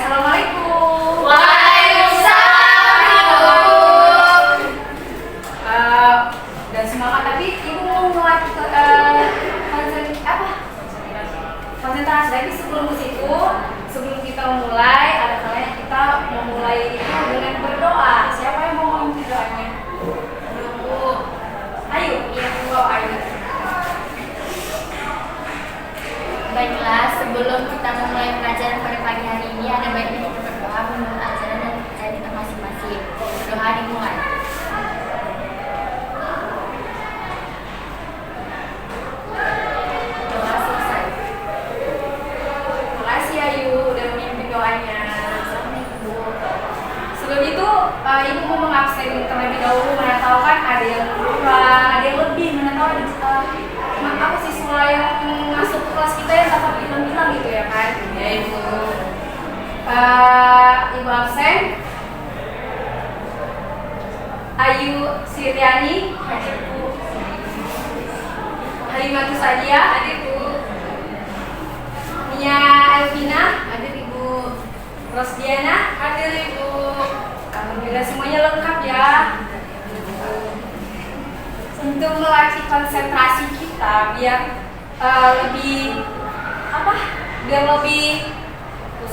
Assalamualaikum. Waalaikumsalam. Dan semangat tadi ibu mau mulai konsentrasi. Tapi sebelum kita mulai, ada kalanya kita memulai itu dengan berdoa. Siapa yang mau memimpin doanya? Ayo, ayo. Baiklah, sebelum kita memulai pelajaran pada pagi hari ini, ada baiknya kita berdoa menurut ajaran dan percaya kita masing-masing. Doa dimulai. Doa selesai. Terima kasih Ayu udah memimpin doanya. Sebelum itu, ibu mau mengabsen terlebih dahulu, mana tahu kan ada yang kurang, ada yang lebih, mana tahu apa siswa yang masuk ke kelas kita yang dapat bilang-bilang gitu ya kan? Ya ibu. Ibu absen. Ayu Siriani, adikku. Halimatu Sadia, adikku. Nia Elvina, adik ibu. Rosdiana, hadir ibu. Alhamdulillah semuanya lengkap ya. Untuk melatih konsentrasi kita biar lebih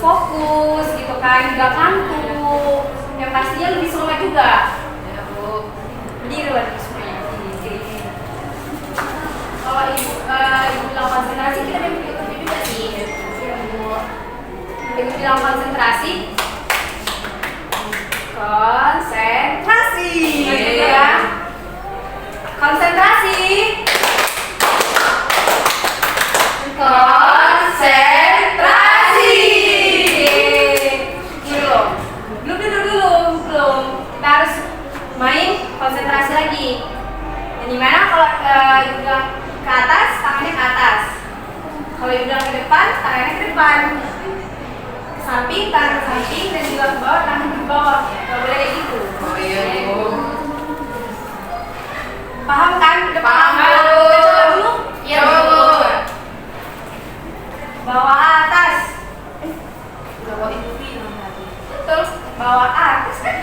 fokus gitu kan, nggak ngantuk. Yang pastinya lebih semangat juga. Ya bu, berdiri lagi semuanya. Sini. Kalau ibu bilang konsentrasi kita ikut juga sih. Ya bu. Ibu bilang konsentrasi. Konsentrasi. Ya. Konsentrasi. Konsentrasi. Belum. Kita harus main konsentrasi lagi. Dan gimana kalau ibu bilang ke atas, tangannya ke atas. Kalau ibu bilang ke depan, tangannya ke depan. Ke samping, tangan ke samping, dan juga ke bawah, tangan ke bawah. Gak boleh kayak gitu. Oh iya bu. Paham kan? Udah Paham, kan? Bu. Kita coba dulu. Iya bu. Bawah atas. Bawah ibu bilang tadi. Betul. Bawah atas kan?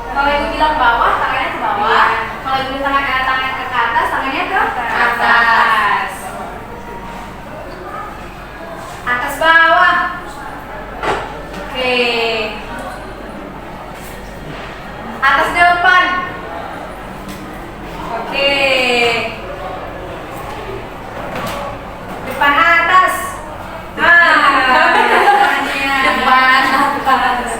Kalau ibu bilang bawah, tangannya ke bawah. Iya. Kalau ibu bilang tangan ke atas, tangannya ke Atas. Atas bawah. Oke. Atas depan. Oke. Depan atas. Depan atas.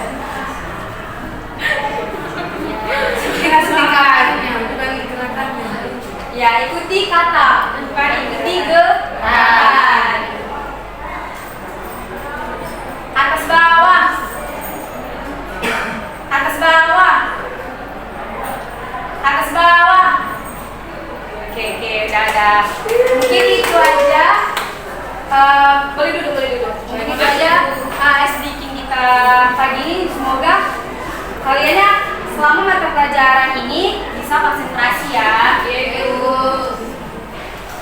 Ya, ikuti kata, bukan ikuti gerakan. Atas bawah. Atas bawah. Atas bawah. Oke, udah. Mungkin itu aja. Boleh duduk. Mungkin itu aja speaking kita pagi ini. Semoga kaliannya selama mata pelajaran ini bisa konsentrasi ya. Iya bu.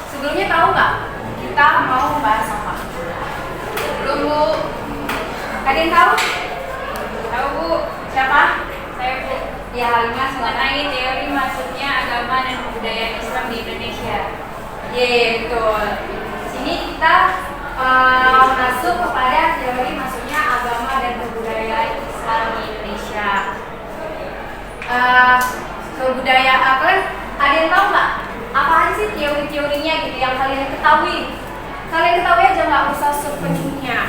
Sebelumnya tahu nggak kita mau membahas apa? Belum bu. Ada yang tahu? Tahu bu. Siapa? Saya bu. Ya Halimah Mengenai teori masuknya agama dan kebudayaan Islam di Indonesia. betul. Sini kita masuk kepada teori masuknya agama dan kebudayaan Islam di Indonesia. Kebudayaan kalian ada yang tahu nggak? Apa aja sih teori-teorinya gitu yang kalian ketahui? Kalian ketahui aja nggak usah sepenuhnya.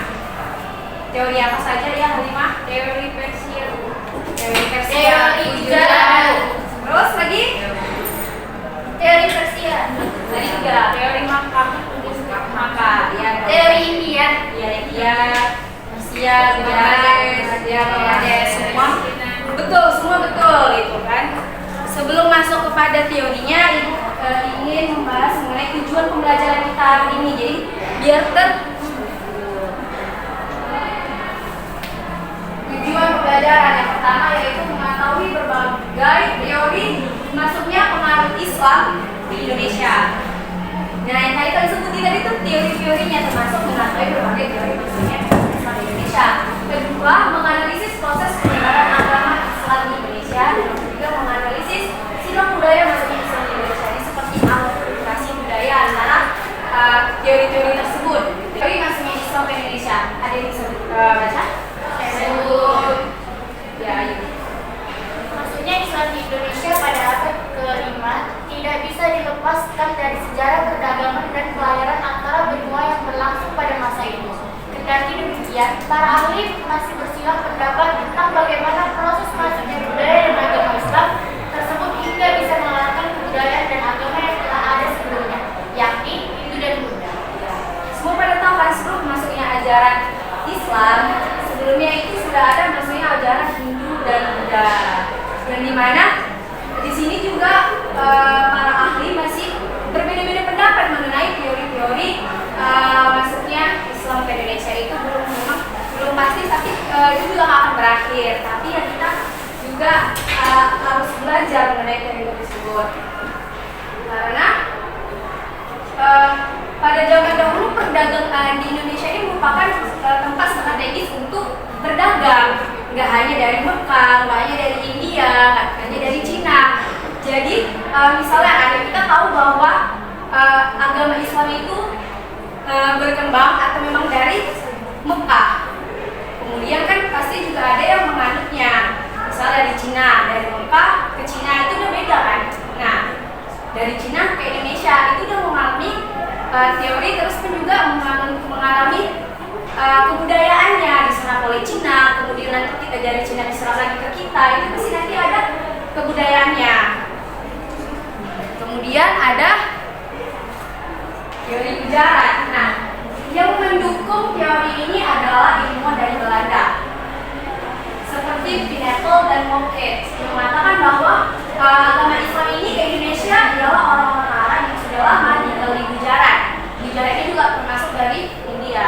Teori apa saja ya Halimah? Teori Persia. Teori Persia. Teori ujaran. Terus lagi? Teori Persia. Tadi juga teori makam. Ya. Teori India. Ya India, Persia, Bangladesh, semua betul, semua betul itu kan. Sebelum masuk kepada teorinya, ibu ingin membahas mengenai tujuan pembelajaran kita hari ini. Jadi biar tujuan pembelajaran yang pertama yaitu mengetahui berbagai teori masuknya pengaruh Islam di Indonesia. Nah, yang tadi kalian sebutin tadi itu teori-teorinya termasuk mengetahui berbagai teori masuknya Islam di Indonesia. Kedua, demikian, para ahli masih bersilang pendapat tentang bagaimana proses masuknya budaya dan agama Islam tersebut hingga bisa mengalahkan kebudayaan dan agama yang telah ada sebelumnya, yakni Hindu dan Buddha. Semua pada tahu kan sebelum masuknya ajaran Islam, sebelumnya itu sudah ada masuknya ajaran Hindu dan Buddha. Yang dimana di sini juga para ahli masih berbeda-beda pendapat mengenai teori-teori masuknya Islam ke Indonesia. Itu belum pasti, tapi itu juga akan berakhir. Tapi ya kita juga harus belajar mengenai teori tersebut, karena pada zaman dahulu perdagangan di Indonesia ini merupakan tempat strategis untuk berdagang. Nggak hanya dari Mekah, nggak hanya dari India, nggak hanya dari Cina. Jadi misalnya kita tahu bahwa agama Islam itu berkembang atau memang dari Mekah. Kemudian kan pasti juga ada yang menganutnya. Misalnya dari Cina, dari Mekah ke Cina itu udah beda kan. Nah, dari Cina ke Indonesia itu udah mengalami teori, terus pun juga mengalami kebudayaannya diserap oleh Cina. Kemudian nanti dari Cina diserap lagi ke kita, itu pasti nanti ada kebudayaannya. Kemudian ada teori ujaran. Nah, yang mendukung teori ini adalah ilmuwan dari Belanda seperti Pinetel dan Moket, yang mengatakan bahwa agama Islam ini ke Indonesia adalah orang-orang Arab yang sudah lama tinggal di Gujarat. Gujarat ini juga termasuk dari India.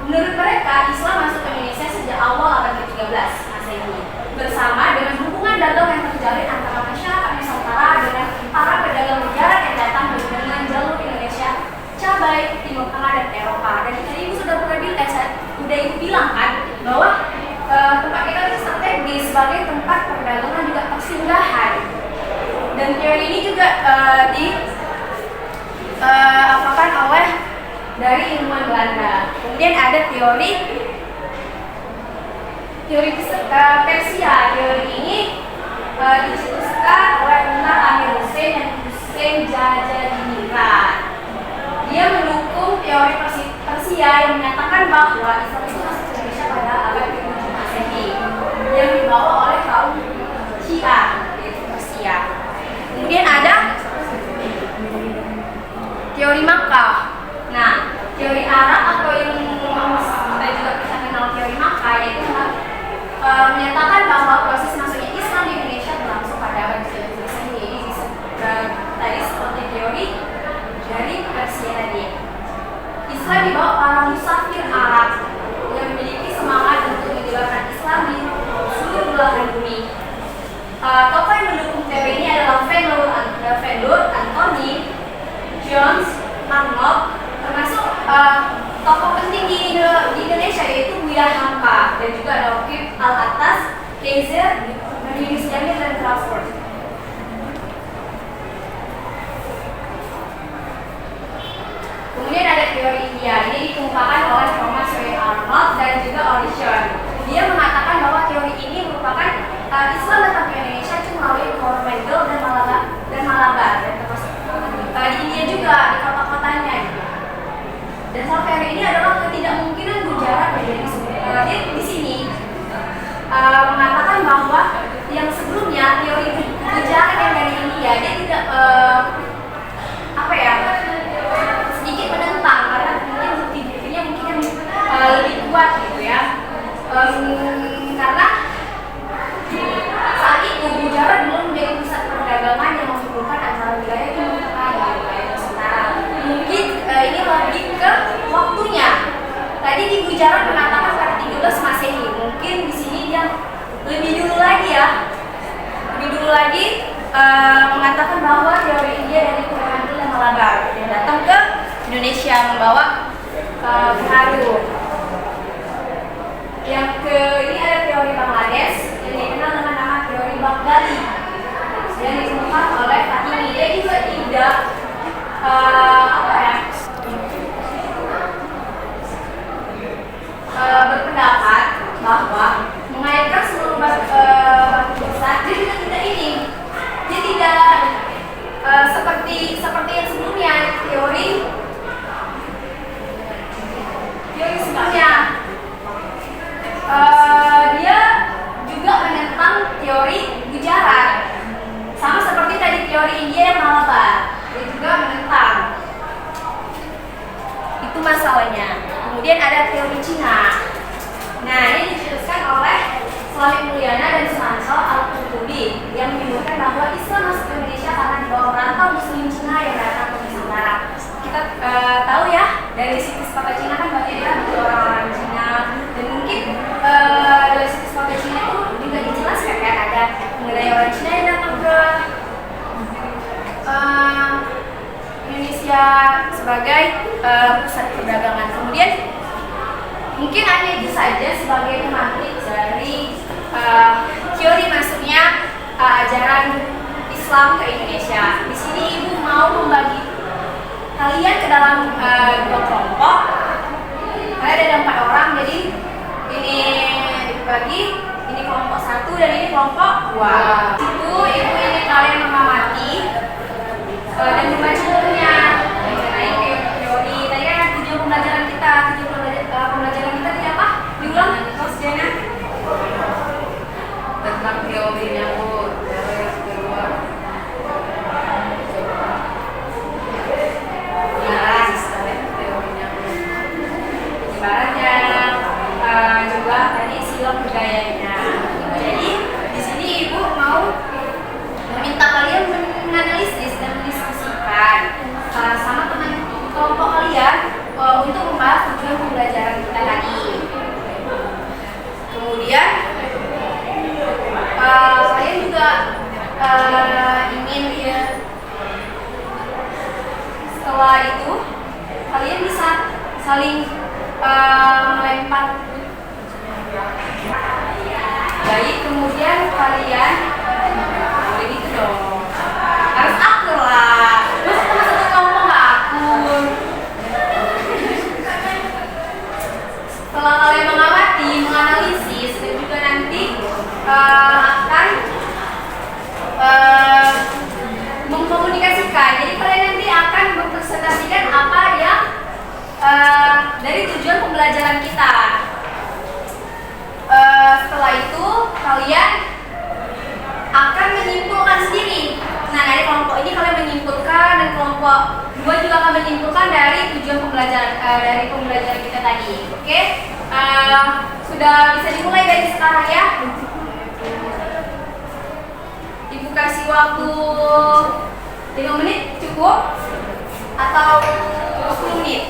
Menurut mereka, Islam masuk ke Indonesia sejak awal abad ke-13 Masehi, bersama dengan hubungan dagang yang terjalin antara masyarakat Nusantara dengan para pedagang Gujarat yang datang dengan jalur Indonesia, cabai, Timur Tengah dan Eropa. Dan tadi Ibu sudah pernah bilang kan bahwa tempat kita itu strategis sebagai tempat perdagangan juga persinggahan. Dan teori ini juga diapakan oleh dari ilmuwan Belanda. Kemudian ada teori Persia. Teori ini dicetuskan oleh Umar Amir Hussein dan Hussein Jajadiningrat. Dia mendukung teori Persia yang menyatakan bahwa Islam itu masuk ke Indonesia pada abad ke-7 Masehi yang dibawa oleh kaum Syiah, yaitu Persia. Kemudian ada teori Makkah. Nah, teori Arab atau yang kita juga bisa kenal teori Makkah, yaitu menyatakan bahwa proses masuknya Islam di Indonesia berlangsung pada abad ke-7 Masehi. Tadi seperti teori dari Persia tadi. Islam dibawa para musafir Arab yang memiliki semangat untuk menyebarkan Islam di seluruh belahan bumi. Tokoh yang mendukung teori ini adalah Fendur, Anthony, Jones, Arnold, termasuk tokoh penting di Indonesia yaitu Buya Hamka, dan juga ada Wakif Al-Attas, Kaiser, Yunus Jamil, dan Crawford. Kemudian ada teori India. Ini dikemukakan oleh Thomas W. Arnold dan juga Orison. Dia mengatakan bahwa teori ini merupakan Islam datang ke Indonesia cuma melalui Coromandel dan Malabar, dan termasuk di India juga di kota-kotanya. Dan salah teori ini adalah ketidakmungkinan Gujarat menjadi di sini mengatakan bahwa yang sebelumnya teori Gujarat yang dari India dia tidak sedikit menentang, karena mungkin bukti-buktinya mungkin lebih kuat gitu ya. Karena saat itu Gujarat belum menjadi pusat perdagangan yang menghubungkan antara wilayah Timur Tengah dan wilayah Nusantara. Mungkin ini lebih ke waktunya. Tadi di Gujarat mengatakan pada 13 Masehi. Mungkin di sini dia lebih dulu lagi ya. Lebih dulu lagi mengatakan bahwa teori India dari Coromandel dan Malabar yang datang ke Indonesia membawa pengaruh. Yang ini ada teori Bangladesh yang dikenal dengan nama teori Baghdadi yang ditemukan oleh Fatimi. Dia juga tidak berpendapat bahwa mengaitkan seluruh batu besar. Dia juga tidak dia tidak seperti yang sebelumnya teori sebelumnya. teori Gujarat. Sama seperti tadi teori India yang Malabar, dia juga menentang. Itu masalahnya. Kemudian ada teori Cina. Nah, ini dicetuskan oleh Selamat Mulyana dan Sumanto Al-Qurtubi yang menyebutkan bahwa Islam masuk ke Indonesia karena di bawah rantau Muslim Cina yang datang ke Nusantara. Kita tahu ya, dari situs kota Cina kan banyak ya orang-orang Cina, dan mungkin dari situs kota Cina itu juga dijelaskan kan ada mengenai orang Cina yang datang ke Indonesia sebagai pusat perdagangan. Kemudian mungkin hanya itu saja sebagai pemantik dari teori masuknya ajaran Islam ke Indonesia. Di sini ibu mau membagi kalian ke dalam dua kelompok. Kalian ada 4 orang, jadi ini dibagi. Ini kelompok 1 dan ini kelompok 2. Itu ibu ini kalian mengamati dan membaca bukunya mengenai teori. Tadi kan tujuan pembelajaran kita, pembelajaran kita tadi apa? Diulang, Mas Jana? Tentang teorinya Bu, teori kedua. Teorinya penyebarannya, juga tadi sila budayanya. Jadi di sini ibu mau meminta kalian menganalisis dan mendiskusikan sama teman kelompok kalian untuk membahas tujuan pembelajaran kita tadi. Kemudian kalian juga ingin ya, setelah itu kalian bisa saling melempar. Baik, kemudian kalian boleh gitu dong, harus akur lah. Masa teman satu kelompok nggak akur? Setelah kalian mengamati, menganalisis, dan juga nanti akan mengkomunikasikan. Jadi kalian nanti akan mempresentasikan apa yang dari tujuan pembelajaran kita. Setelah itu kalian akan menyimpulkan sendiri. Nah, dari kelompok ini kalian menyimpulkan, dan kelompok 2 juga akan menyimpulkan dari tujuan pembelajaran dari pembelajaran kita tadi. Oke? Sudah bisa dimulai dari sekarang ya. Ibu kasih waktu 5 menit cukup atau 10 menit?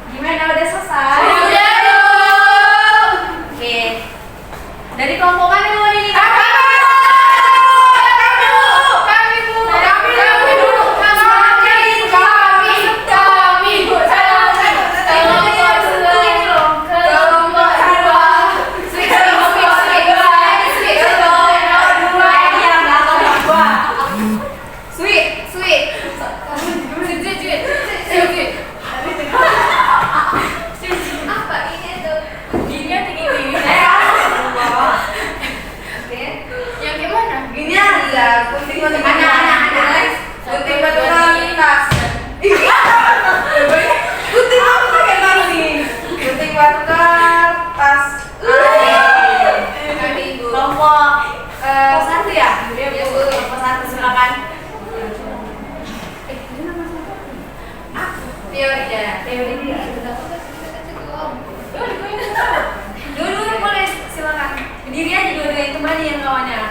Gimana, udah selesai? Udah dong. Oke. Dari kelompok mana dulu ini? Dulu boleh, silakan. Berdiri aja dua-duanya, kembali yang kawannya.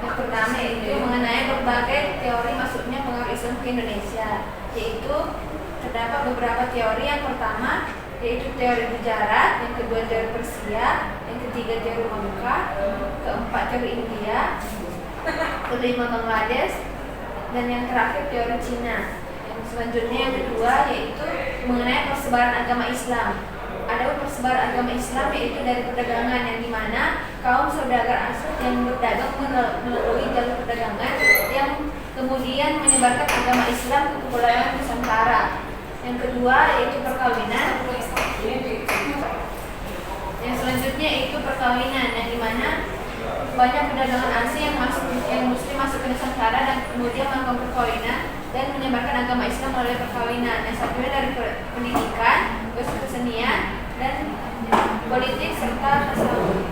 Yang pertama itu mengenai berbagai teori masuknya pengaruh Islam ke Indonesia, yaitu terdapat beberapa teori. Yang pertama yaitu teori Gujarat, yang kedua teori Persia, yang ketiga teori Makkah, keempat teori India, kelima Bangladesh, dan yang terakhir teori Cina. Yang selanjutnya yang kedua yaitu mengenai persebaran agama Islam. Ada persebaran agama Islam yaitu dari perdagangan, yang dimana kaum saudagar asing yang berdagang melalui jalur perdagangan yang kemudian menyebarkan agama Islam ke kepulauan Nusantara. Yang kedua yaitu perkawinan. Yang selanjutnya yaitu perkawinan, yang dimana banyak perdagangan asing yang muslim masuk ke Nusantara dan kemudian melakukan perkawinan dan menyebarkan agama Islam melalui perkawinan. Yang satunya dari pendidikan, kesenian, dan politik serta tasawuf.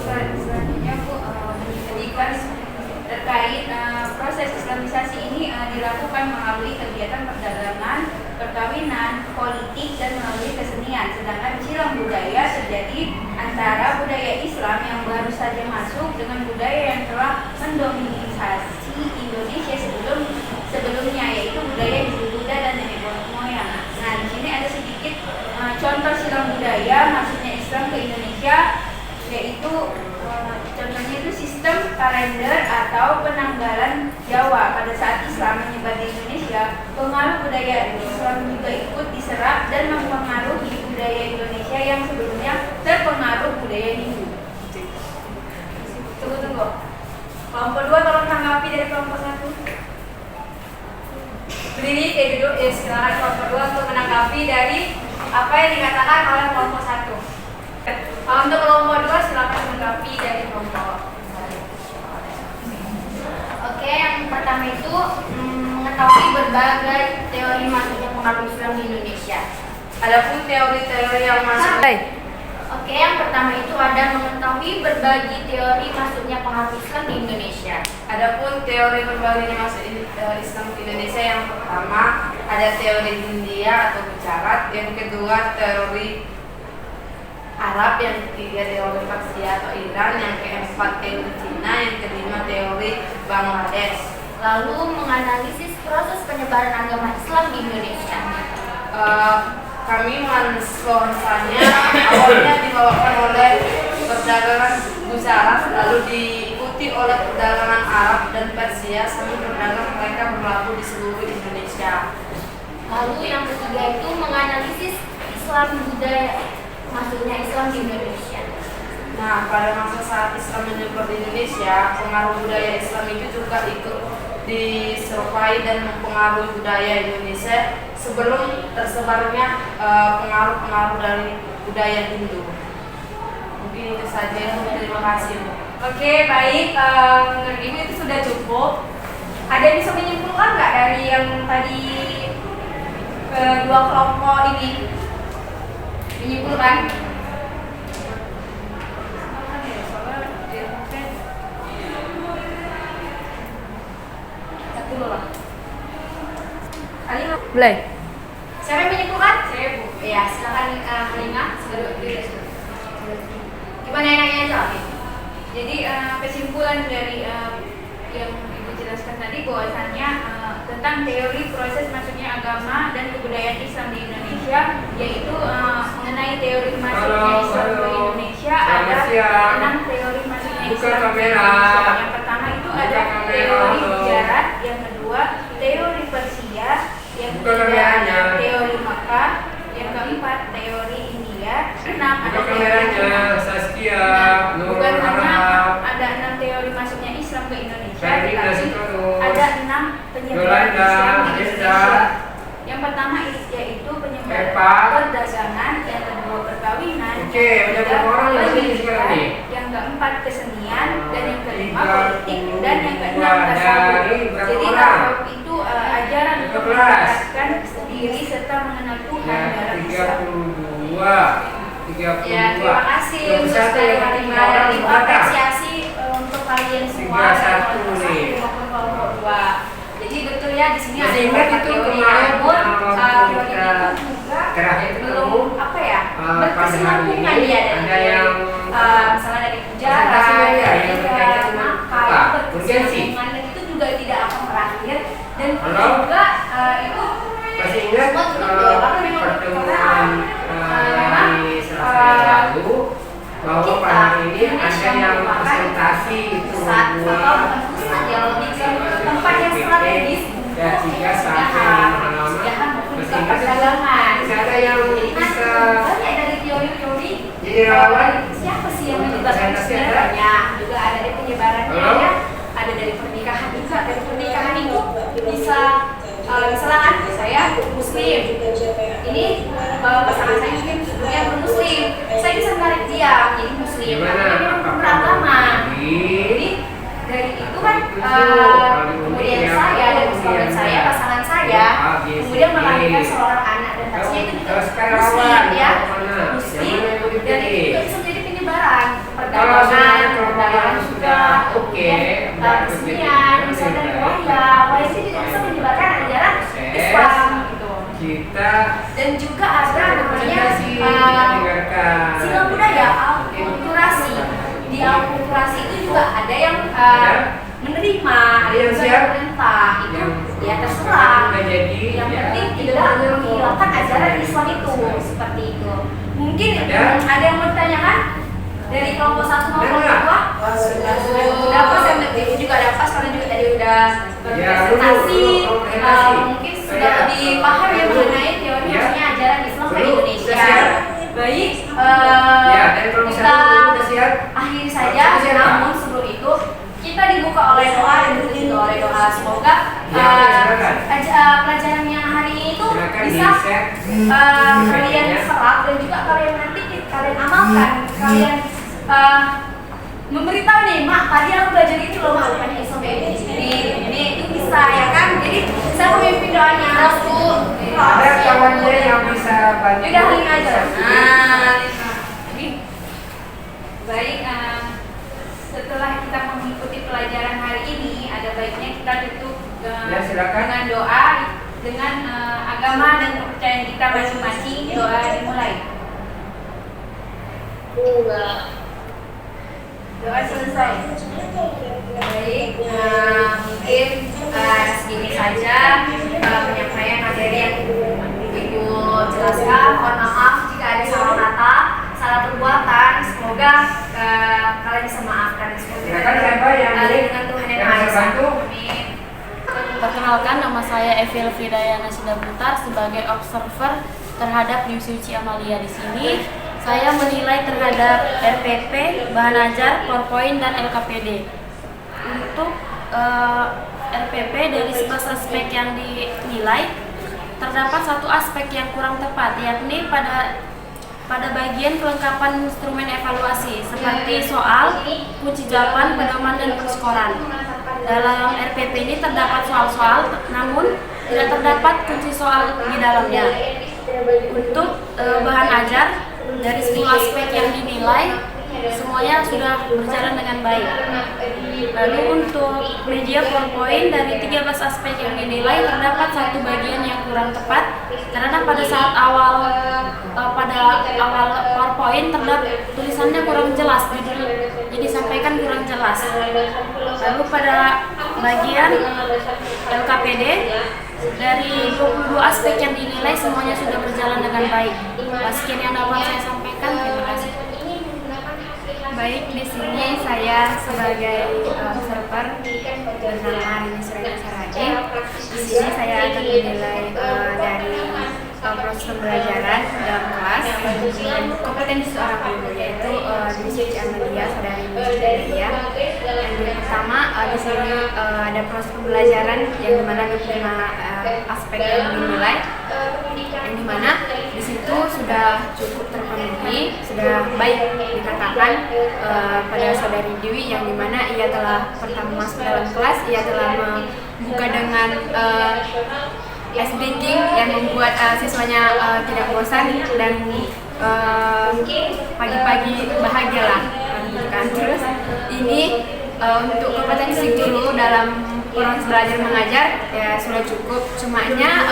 Selanjutnya pendidikan terkait proses Islamisasi ini dilakukan melalui kegiatan perdagangan, perkawinan, politik, dan melalui kesenian. Sedangkan silang budaya terjadi antara budaya Islam yang baru saja masuk dengan budaya yang telah mendominasi Indonesia sebelumnya, yaitu budaya Hindu Buddha dan nenek moyang. Nah, di sini ada sedikit contoh silang budaya masuknya Islam ke Indonesia, yaitu contohnya itu sistem kalender atau penanggalan Jawa. Pada saat Islam menyebar di Indonesia, pengaruh budaya Islam juga ikut diserap dan mempengaruhi budaya Indonesia yang sebelumnya terpengaruh budaya Hindu. Tunggu. Kelompok 2 tolong tanggapi dari kelompok 1. Berdiri, duduk. Silakan kelompok 2 untuk menanggapi dari apa yang dikatakan oleh kelompok 1. Untuk kelompok 2 silakan menanggapi dari kelompok. Oke, yang pertama itu mengetahui berbagai teori masuknya pengaruh Islam di Indonesia. Adapun teori-teori yang masuk. Oke, yang pertama itu ada mengetahui berbagai teori masuknya pengaruh Islam di Indonesia. Adapun teori berbagai masuk Islam di Indonesia, yang pertama ada teori India atau Gujarat, yang kedua teori Arab, yang ketiga teori Persia atau Iran, yang keempat teori Cina, yang kelima teori Bangladesh. Lalu menganalisis proses penyebaran agama Islam di Indonesia. Kami bahwasanya awalnya dibawakan oleh perdagangan Gujarat, lalu diikuti oleh perdagangan Arab dan Persia, sambil perdagangan mereka berlaku di seluruh Indonesia. Lalu yang ketiga itu menganalisis Islam budaya, masuknya Islam di Indonesia. Nah, pada masa saat Islam menyebar di Indonesia, pengaruh budaya Islam itu juga ikut disertai dan mempengaruhi budaya Indonesia sebelum tersebarnya pengaruh-pengaruh dari budaya Hindu. Mungkin itu saja. Terima kasih. Oke, baik. Menurut Ibu itu sudah cukup. Ada yang bisa menyimpulkan nggak dari yang tadi kedua kelompok ini? Menyimpulkan? Boleh. Siapa yang menyimpulkan? Saya, Bu. Ya, silakan Halimah. Gimana enaknya aja? Jadi kesimpulan dari yang Ibu jelaskan tadi bahwasannya tentang teori proses masuknya agama dan kebudayaan Islam di Indonesia, yaitu mengenai teori masuknya Islam ke Indonesia ada 6 teori masuknya Islam ke Indonesia. Yang pertama itu ada teori Gujarat, yang kedua teori Persia, yang ketiga ada teori Makkah, yang keempat teori India, 6 ada teori Saskia, bukan hanya ada 6 teori masuknya Islam ke Indonesia, tetapi ada 6 penyebaran Islam di Indonesia. Yang pertama yaitu penyebaran perdagangan, yang kedua perkawinan, yang ketiga pendidikan, yang keempat kesenian, dan yang kelima politik, dan yang keenam tasawuf. Jadi tasawuf itu ajaran untuk mendekatkan diri serta mengenal Tuhan dalam Islam. 32. Ya, terima kasih untuk dari Halimah dan Ibu, apresiasi untuk kalian semua dari kelompok 1 maupun kelompok 2. Jadi betul ya, di sini ada beberapa teori, namun teori itu juga belum apa ya, berkesinambungan ya dari misalnya dari Gujarat, Makkah, berkesinambungan, dan itu juga tidak akan berakhir, dan juga itu masih ingat pertemuan hari Selasa yang lalu bahwa pada hari ini ada yang presentasi itu membuat tempat yang strategis dan 3 sampai 5 halaman masih ada yang bisa banyak dari teori-teori jadi relawan. siapa sih yang menyebabkan sebenarnya juga ada dari penyebarannya ya, ada dari pernikahan juga. Dari pernikahan itu bisa misalnya kan saya muslim, ini pasangan saya mungkin sebelumnya muslim, saya bisa menarik dia jadi muslim Gimana? tapi memang Apakah beragama. jadi Jadi dari itu kan kemudian saya dan suami saya, pasangan saya kemudian melahirkan seorang anak dan pastinya itu juga muslim ya, muslim, dan itu juga bisa menjadi penyebaran perdagangan juga, kesenian, misalnya dari wayang itu juga bisa menyebarkan ajaran Islam gitu. kita Dan juga ada namanya dengarkan sila budaya, akulturasi. Di akulturasi itu juga ada yang menerima, ada yang menentang. Itu ya terserah. Yang penting tidak menghilangkan ajaran Islam itu seperti itu. Mungkin ada yang bertanyakan dari kelompok 1 maupun kelompok 2. Dapat saya itu juga dapat karena juga tadi udah berpresentasi. Mungkin sudah lebih paham ya mengenai teori maksudnya ajaran Islam di Indonesia. Baik, kita akhiri saja. Namun sebelum itu kita dibuka oleh doa dan ditutup oleh doa. Semoga pelajaran yang hari ini itu bisa kalian serap dan juga kalian nanti kalian amalkan. Kalian memberitahu nih, mak tadi aku belajar itu loh, mak bukannya Islam kayak gini. Ini itu bisa ya kan? Jadi saya memimpin doanya. ada kawannya yang bisa bantu. Udah link aja. Baik, setelah kita mengikuti pelajaran hari ini, ada baiknya kita tutup dengan doa, dengan agama dan kepercayaan kita masing-masing. Doa dimulai. Doa selesai. Baik, mungkin segini saja penyampaian materi yang Ibu jelaskan. Mohon maaf jika ada salah kata, salah perbuatan. Semoga kalian bisa maafkan. Semoga dengan Tuhan yang Maha Esa. Amin. Perkenalkan, nama saya Evi Elfridayana Sindaputar sebagai observer terhadap New Suci Amalia. Di sini saya menilai terhadap RPP, bahan ajar, PowerPoint, dan LKPD. Untuk RPP dari 11 aspek yang dinilai, terdapat satu aspek yang kurang tepat, yakni pada bagian kelengkapan instrumen evaluasi seperti soal, kunci jawaban, pedoman, dan perskoran. Dalam RPP ini terdapat soal-soal, namun tidak terdapat kunci soal di dalamnya. Untuk bahan ajar, dari 10 aspek yang dinilai, semuanya sudah berjalan dengan baik. Lalu untuk media PowerPoint, dari 13 aspek yang dinilai, terdapat satu bagian yang kurang tepat karena pada saat awal PowerPoint terdapat tulisannya kurang jelas, jadi disampaikan kurang jelas. Lalu pada bagian LKPD, dari 22 aspek yang dinilai, semuanya sudah berjalan dengan baik. Sekian yang dapat saya sampaikan. Terima kasih. Baik, di sini saya sebagai observer bernama Rini Surya Saragi. Di sini saya akan menilai dari proses pembelajaran dalam kelas dan kompetensi seorang guru, yaitu Dwi Suci Amalia, saudari Amalia. Yang pertama, di sini ada proses pembelajaran yang dimana ada 5 aspek yang dinilai, yang dimana di situ sudah cukup terpenuhi, sudah baik dikatakan pada saudari Dewi, yang dimana ia telah pertama masuk dalam kelas, ia telah membuka dengan ice breaking yang membuat siswanya tidak bosan dan pagi-pagi bahagialah kan. Terus ini untuk kompetensi guru dalam proses belajar mengajar ya sudah cukup, cumanya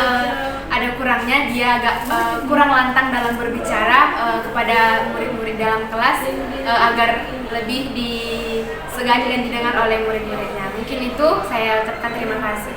ada kurangnya, dia agak kurang lantang dalam berbicara kepada murid-murid dalam kelas agar lebih disegani dan didengar oleh murid-muridnya. Mungkin itu saya ucapkan terima kasih.